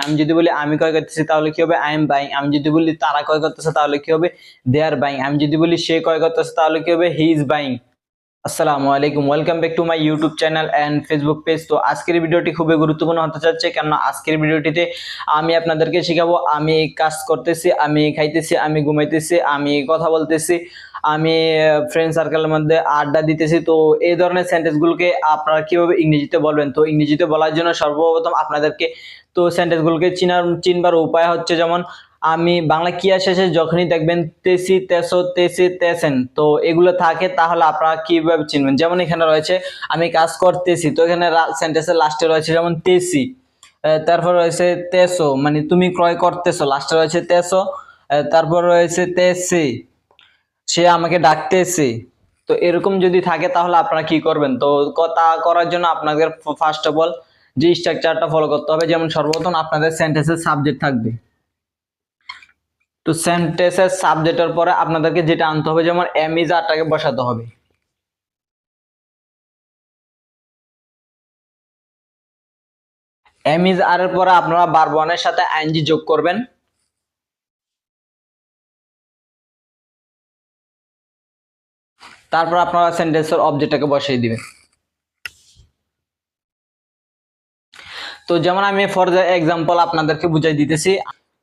আমি যদি বলি আমি ক্রয় করতেছি তাহলে কি হবে আই এম বাইং। আমি যদি বলি তারা ক্রয় করতেছে তাহলে কি হবে দে আর বাইং। আমি যদি বলি সে ক্রয় করতেছে তাহলে কি হবে হি ইজ বাইং। আসসালামু আলাইকুম, welcome back to my YouTube channel and Facebook page. তো আজকের ভিডিওটি খুবই গুরুত্বপূর্ণ হতে যাচ্ছে, কেননা আজকের ভিডিওটিতে আমি আপনাদেরকে শেখাবো আমি কাজ করতেছি, আমি খাইতেছি, আমি ঘুমাইতেছি, আমি কথা বলতেছি, আমি ফ্রেন্ড সার্কেলের মধ্যে আড্ডা দিতেছি। তো এই ধরনের সেন্টেন্সগুলোকে আপনারা কিভাবে ইংরেজিতে বলবেন। তো ইংরেজিতে বলার জন্য সর্বপ্রথম আপনাদেরকে তো সেন্টেন্সগুলোকে চিনবার উপায় হচ্ছে, যেমন আমি বাংলা ক্রিয়া শেষে যখনই দেখবেন তেসি, তেসো, তেসি, তেসেন, তো এগুলো থাকে তাহলে আপনারা কিভাবে চিনবেন। যেমন এখানে রয়েছে আমি কাজ করতেছি, তো এখানে সেন্টেন্সের লাস্টে রয়েছে যেমন তেসি, তারপর রয়েছে তেসো মানে তুমি ক্রয় করতেছো, লাস্টে রয়েছে তেসো, তারপর রয়েছে তেসি সে আমাকে ডাকতেছে। তো এরকম যদি থাকে তাহলে আপনারা কি করবেন। তো তা করার জন্য আপনাদের ফার্স্ট অফ অল যে স্ট্রাকচারটা ফলো করতে হবে, যেমন সর্বপ্রথম আপনাদের সেন্টেন্সের সাবজেক্ট থাকবে। তো সেন্টেন্সের সাবজেক্টের পরে আপনাদেরকে যেটা আনতে হবে, যেমন এম ইজ আরটাকে বসাতে হবে। এম ইজ আর এর পরে আপনারা ভার্ব ওয়ানের সাথে আইএনজি যোগ করবেন। তারপর আপনারা সেন্টেন্সের অবজেক্টটাকে বসিয়ে দিবেন। তো যেমন আমি ফর এক্সাম্পল আপনাদেরকে বুঝাই দিতেছি,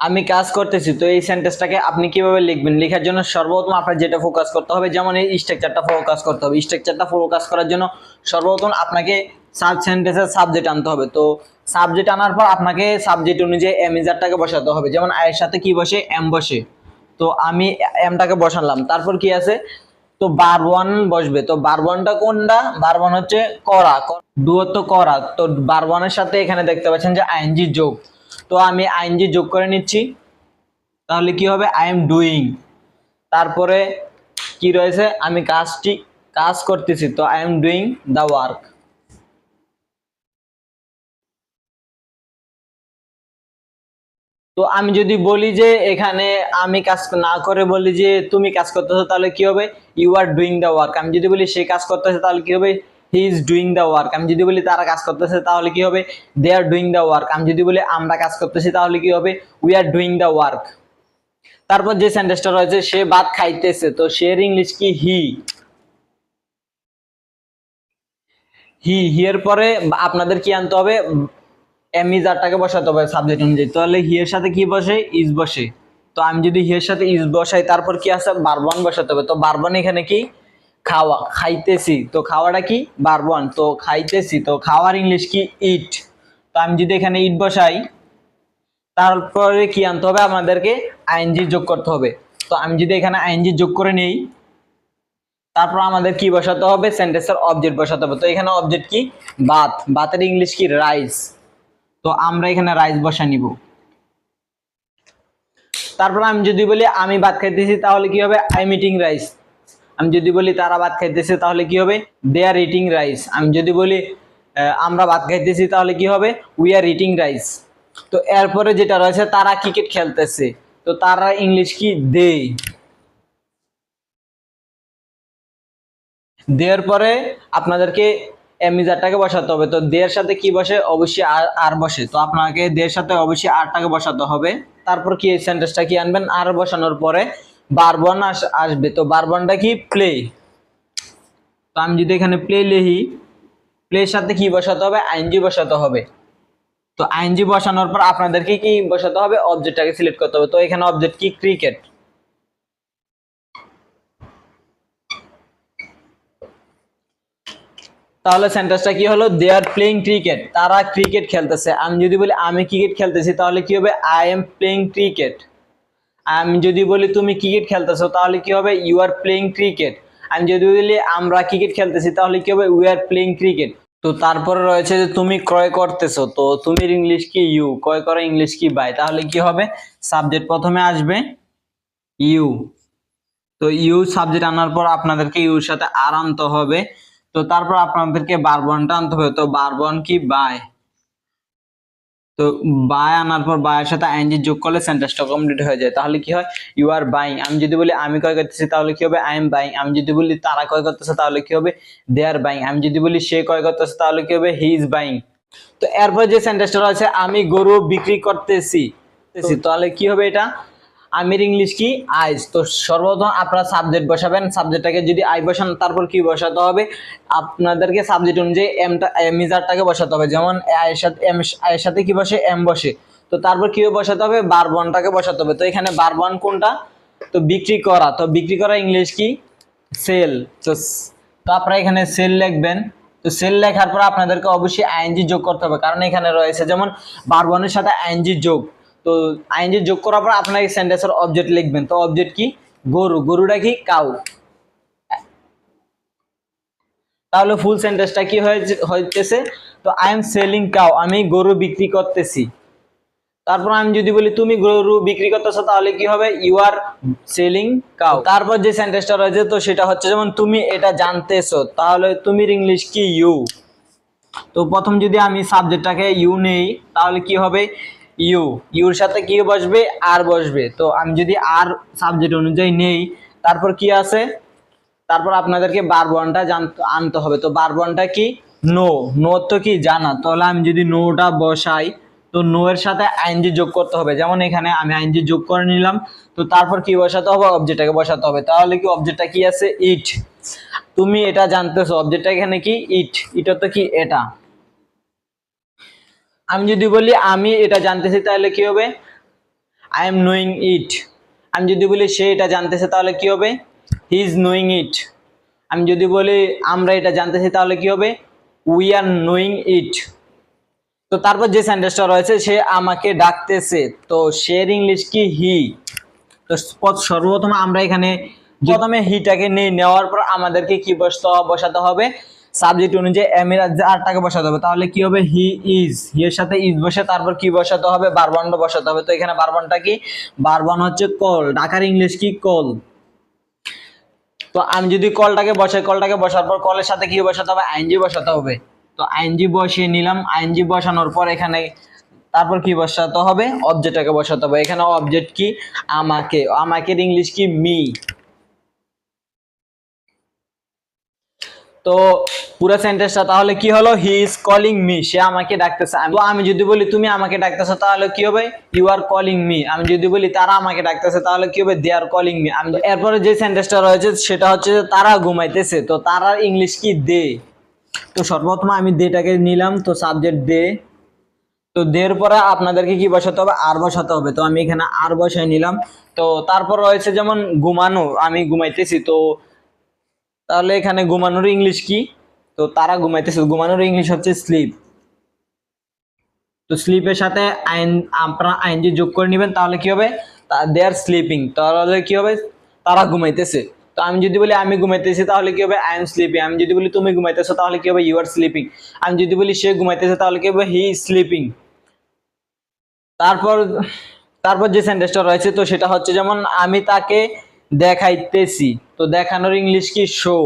আমি কাজ করতেছি। তো এই সেন্টেন্সটাকে আপনি কিভাবে লিখবেন, লেখার জন্য সর্বপ্রথম আপনার যেটা ফোকাস করতে হবে, যেমন এই স্ট্রাকচারটা ফোকাস করতে হবে। স্ট্রাকচারটা ফোকাস করার জন্য সর্বপ্রথম আপনাকে সেন্টেন্সের সাবজেক্ট আনতে হবে। তো সাবজেক্ট আনার পর আপনাকে সাবজেক্ট অনুযায়ী এম ইজারটাকে বসাতে হবে। যেমন আয়ের সাথে কি বসে এম বসে, তো আমি এমটাকে বসালাম। তারপর কি আছে, তো ভার্ব ওয়ান বসবে। তো ভার্ব ওয়ানটা কোনটা, ভার্ব ওয়ান হচ্ছে করা, ডুয়ো করা। তো ভার্ব ওয়ানের সাথে এখানে দেখতে পাচ্ছেন যে আইএনজি যোগ, তো আমি আইএনজি যোগ করে নিচ্ছি। তাহলে কি হবে আই এম ডুইং। তারপরে কি রয়েছে, আমি কাজ করতেছি, তো I am doing the work. তো আমি যদি বলি যে এখানে আমি কাজ না করে বলি যে তুমি কাজ করতেছো, তাহলে কি হবে you are doing the work. আমি যদি বলি সে কাজ করতেছে তাহলে কি হবে he is doing the work. আমি যদি বলি তারা কাজ করতেছে তাহলে কি হবে they R doing the work. আমি যদি বলি আমরা কাজ করতেছি তাহলে কি হবে we are doing the work. তারপর যে সেন্টেন্সটা রয়েছে সে ভাত খাইতেছে, তো সে এর ইংলিশ কি হি। হি এর পরে আপনাদের কি আনতে হবে এম ইজ আরটাকে বসাতে হবে সাবজেক্ট অনুযায়ী। তাহলে হি এর সাথে কি বসে ইজ বসে। তো আমি যদি হি এর সাথে ইজ বসাই, তারপর কি আছে ভার্ব ওয়ান বসাতে হবে। তো ভার্ব ওয়ান এখানে কি খাওয়া, খাইতেছি, তো খাওয়াটা কি ভার্ব ওয়ান, তো খাইতেছি, তো খাওয়ার ইংলিশ কি ইট। তো আমি যদি এখানে ইট বসাই, তারপরে কি আনতে হবে আমাদেরকে আইএনজি যোগ করতে হবে। তো আমি যদি এখানে আইএনজি যোগ করে নেই, তারপর আমাদের কি বসাতে হবে সেন্টেন্সের অবজেক্ট বসাতে হবে। তো এখানে অবজেক্ট কি ভাত, ভাতের ইংলিশ কি রাইস, তো আমরা এখানে রাইস বসা নিব। তারপর আমি যদি বলি আমি ভাত খাইতেছি তাহলে কি হবে আই এম ইটিং রাইস। আমি যদি বলি তারা ভাত খাইতেছে তাহলে কি হবে দে আর ইটিং রাইস। আমি যদি বলি আমরা ভাত খাইতেছি তাহলে কি হবে উই আর ইটিং রাইস। তো এরপরে যেটা রয়েছে তারা ক্রিকেট খেলতেছে, তো তারা ইংলিশ কি দে। দেওয়ার পরে আপনাদেরকে এমিজারটাকে বসাতে হবে। তো দেয়ের সাথে কি বসে অবশ্যই আর বসে, তো আপনাকে দেয়ের সাথে অবশ্যই আরটাকে বসাতে হবে। তারপর কি এই সেন্টেন্সটা কি আনবেন আর বসানোর পরে ভার্ব ওয়ান আসবে। তো ভার্ব ওয়ানটা কি প্লে। তো আমি যদি এখানে প্লে লিখি, প্লের সাথে কি বসাতে হবে আইএনজি বসাতে হবে। তো আইএনজি বসানোর পর আপনাদেরকে কি বসাতে হবে অবজেক্টটাকে সিলেক্ট করতে হবে। তো এখানে অবজেক্ট কি ক্রিকেট। তাহলে সেন্টেন্সটা কি হলো দে আর প্লেইং ক্রিকেট, তারা ক্রিকেট খেলতেছে। আমি যদি বলি আমি ক্রিকেট খেলতেছি তাহলে কি হবে আই এম প্লেইং ক্রিকেট। আমি যদি বলি তুমি ক্রিকেট খেলতেছো তাহলে কি হবে ইউ আর প্লেইং ক্রিকেট। আমি যদি বলি আমরা ক্রিকেট খেলতেছি তাহলে কি হবে উই আর প্লেইং ক্রিকেট। তো তারপরে রয়েছে যে তুমি ক্রয় করতেছো, তো তুমির ইংলিশ কি ইউ, ক্রয় করা ইংলিশ কি বাই। তাহলে কি হবে সাবজেক্ট প্রথমে আসবে ইউ। তো ইউ সাবজেক্ট আনার পর আপনাদেরকে ইউর সাথে আর আনতে হবে। তো তারপর আপনাদেরকে ভার্ব ওয়ানটা আনতে হবে। তো ভার্ব ওয়ান কি বাই। তো বাই আনার পর বায়ের সাথে আইএনজি যোগ করলে সেন্টেন্সটা কমপ্লিট হয়ে যায়। তাহলে কি হয় ইউ আর বাইং। আমি যদি বলি আমি ক্রয় করতেছি তাহলে কি হবে আই এম বাইং। আমি যদি বলি তারা ক্রয় করতেছে তাহলে কি হবে দে আর বাইং। আমি যদি বলি সে ক্রয় করতেছে তাহলে কি হবে হি ইজ বাইং। তো এরপর যে সেন্টেন্সটা রয়েছে আমি গরু বিক্রি করতেছি, তাহলে কি হবে এটা? আমির ইংলিশ কি? আইস। তো সর্বপ্রথম আপনারা সাবজেক্ট বসাবেন, সাবজেক্টটাকে যদি আই বসান তারপর কি বসাতে হবে? আপনাদেরকে সাবজেক্ট অনুযায়ী এমটা মিজারটাকে বসাতে হবে। যেমন আয়ের সাথে কি বসে? এম বসে। তো তারপর কি বসাতে হবে? বারবনটাকে বসাতে হবে। তো এখানে বারবন কোনটা? তো বিক্রি করা। তো বিক্রি করা ইংলিশ কি? সেল। তো আপনারা এখানে সেল লিখবেন। তো সেল লেখার পর আপনাদেরকে অবশ্যই আইএনজি যোগ করতে হবে, কারণ এখানে রয়েছে যেমন বারবনের সাথে আইএনজি যোগ। তো আইএনজি যোগ করার পর আপনার এই সেন্টেন্সের অবজেক্ট লিখবেন। তো অবজেক্ট কি? গরু। গরুটা কি? কাউ। তাহলে ফুল সেন্টেন্সটা কি হইতেছে? তো আই এম সেলিং কাউ, আমি গরু বিক্রি করতেছি। তারপর আমি যদি বলি তুমি গরু বিক্রি করতেছো, তাহলে কি হবে? You are selling cow. তারপর যে সেন্টেন্সটা রয়েছে তো সেটা হচ্ছে যেমন তুমি এটা জানতেছো, তাহলে তুমির ইংলিশ কি? ইউ। তো প্রথম যদি আমি সাবজেক্টটাকে ইউ নেই তাহলে কি হবে? ইউ। ইউর সাথে কি বসবে? আর বসবে। তো আমি যদি আর সাবজেক্ট অনুযায়ী নেই, তারপর কি আছে? তারপর আপনাদেরকে বারবনটা আনতে হবে। তো বারবনটা কি? নো। নো তো কি? জানা। তাহলে আমি যদি নোটা বসাই, তো নো এর সাথে আইএনজি যোগ করতে হবে। যেমন এখানে আমি আইএনজি যোগ করে নিলাম। তো তারপর কি বসাতে হবে? অবজেক্টটাকে বসাতে হবে। তাহলে কি অবজেক্টটা কি আছে? ইট। তুমি এটা জানতেছো, অবজেক্টটা এখানে কি? ইট। এটা তো কি? এটা। আমি যদি বলি আমি এটা জানতেছি, তাহলে কি হবে? আই এম নোয়িং ইট। আমি যদি বলি সে এটা জানতেছে, তাহলে কি হবে? হি ইজ নোয়িং ইট। আমি যদি বলি আমরা এটা জানতেছি, তাহলে কি হবে? উই আর নোয়িং ইট। তো তারপর যে সেন্টেন্সটা রয়েছে সে আমাকে ডাকতেছে, তো সে ইংলিশ কি? হি। তো সর্বপ্রথম আমরা এখানে প্রথমে হিটাকে নেওয়ার পর আমাদেরকে কি বসাতে হবে? সাবজেক্ট অনুযায়ী এম এর আরটাকে বসাতে হবে। তাহলে কি হবে? He is. হি এর সাথে ইজ বসে তারপর কি বসাতে হবে? বারবনটা বসাতে হবে। তো এখানে বারবনটা কি? বারবন হচ্ছে কল। ডাকার ইংলিশ কি? কল। তো আমি যদি কলটাকে বসার পর কলের সাথে কি বসাতে হবে? আইএনজি বসাতে হবে। তো আইএনজি বসিয়ে নিলাম। আইএনজি বসানোর পর এখানে তারপর কি বসাতে হবে? অবজেক্টটাকে বসাতে হবে। এখানে অবজেক্ট কি? আমাকে। আমাকের ইংলিশ কি? মি। তো পুরো সেন্টেন্সটা তাহলে কি হলো? হি ইজ কলিং মি, সে আমাকে ডাকতেছে। তো আমি যদি বলি তুমি আমাকে ডাকতেছো, তাহলে কি হবে? You are calling me. আমি যদি বলি তারা আমাকে ডাকতেছে, তাহলে কি হবে? They are calling me. আমি এরপরে যে সেন্টেন্সটা রয়েছে সেটা হচ্ছে তারা ঘুমাইতেছে। তো তারার ইংলিশ কি? দে। তো সর্বপ্রথম আমি দেটাকে নিলাম। তো সাবজেক্ট দে। তো দের পরে আপনাদেরকে কি বসাতে হবে? আর বসাতে হবে। তো আমি এখানে আর বসাই নিলাম। তো তারপর রয়েছে যেমন ঘুমানো, আমি ঘুমাইতেছি। তো তাহলে এখানে ঘুমানোর ইংলিশ কি? তো তারা ঘুমাইতেছে, ঘুমানোর ইংলিশ হচ্ছে স্লিপ। তো স্লিপের সাথে আপনারা আইএনজি যোগ করে নেবেন, তাহলে কি হবে? They are sleeping. তাহলে কি হবে? তারা ঘুমাইতেছে। তো আমি যদি বলি আমি ঘুমাইতেছি, তাহলে কি হবে? I am sleeping. আমি যদি বলি তুমি ঘুমাইতেছো, তাহলে কি হবে? You are sleeping. আমি যদি বলি সে ঘুমাইতেছে, তাহলে কি হবে? He is sleeping. তারপর তারপর যে সেন্টেন্সটা রয়েছে তো সেটা হচ্ছে যেমন আমি তাকে দেখাইতেছি। তো দেখানোর ইংলিশ কি? শো।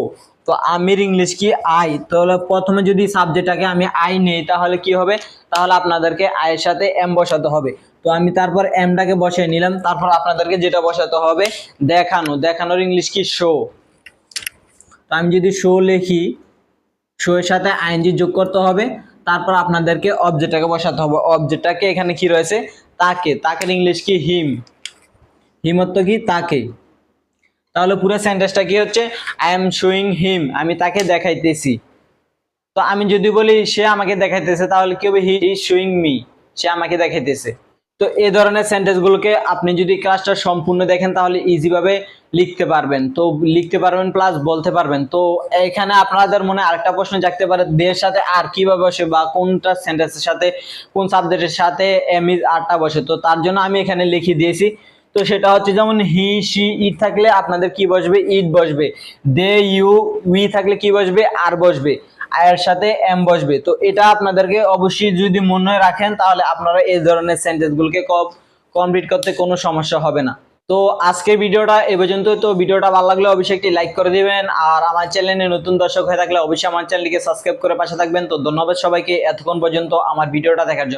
তো আমির ইংলিশ কি? আই। তাহলে প্রথমে যদি সাবজেক্টটাকে আমি আই নেই, তাহলে কি হবে? তাহলে আপনাদেরকে আয়ের সাথে এম বসাতে হবে। তো আমি তারপর এমটাকে বসিয়ে নিলাম। তারপর আপনাদেরকে যেটা বসাতে হবে দেখানো। দেখানোর ইংলিশ কি? শো। তো আমি যদি শো লিখি, শো এর সাথে আইএনজি যোগ করতে হবে। তারপর আপনাদেরকে অবজেক্টটাকে বসাতে হবে। অবজেক্টটাকে এখানে কি রয়েছে? তাকে। তাকের ইংলিশ কি? হিম। হিম অর্থ কি? তাকে। তাহলে পুরো সেন্টেন্সটা কি হচ্ছে? আই এম শোয়িং হিম, আমি তাকে দেখাইতেছি। তো আমি যদি বলি সে আমাকে দেখাইতেছে, তাহলে কি হবে? হি ইজ শোয়িং মি, সে আমাকে দেখাইতেছে। তো এই ধরনের সেন্টেন্স গুলোকে আপনি যদি ক্লাসটা সম্পূর্ণ দেখেন তাহলে ইজি ভাবে লিখতে পারবেন। তো লিখতে পারবেন প্লাস বলতে পারবেন। তো এখানে আপনাদের মনে আরেকটা প্রশ্ন জাগতে পারে, দের সাথে আর কিভাবে বসে বা কোনটা সেন্টেন্সের সাথে কোন সাবজেক্টের সাথে এম ইজ আরটা বসে। তো তার জন্য আমি এখানে লিখে দিয়েছি। তো সেটা হচ্ছে যেমন হি সি ইট থাকলে আপনাদের কি বসবে? ইট বসবে। দে ইউ উই থাকলে কি বসবে? আর বসবে। আয়ের সাথে এম বসবে। তো এটা আপনাদেরকে অবশ্যই যদি মনে রাখেন, তাহলে আপনারা এই ধরনের সেন্টেন্সগুলোকে কমপ্লিট করতে কোনো সমস্যা হবে না। তো আজকের ভিডিওটা এ পর্যন্ত। তো ভিডিওটা ভালো লাগলে অবশ্যই একটি লাইক করে দিবেন, আর আমার চ্যানেলে নতুন দর্শক হয়ে থাকলে অবশ্যই আমার চ্যানেলটিকে সাবস্ক্রাইব করে পাশে থাকবেন। তো ধন্যবাদ সবাইকে এতক্ষণ পর্যন্ত আমার ভিডিওটা দেখার জন্য।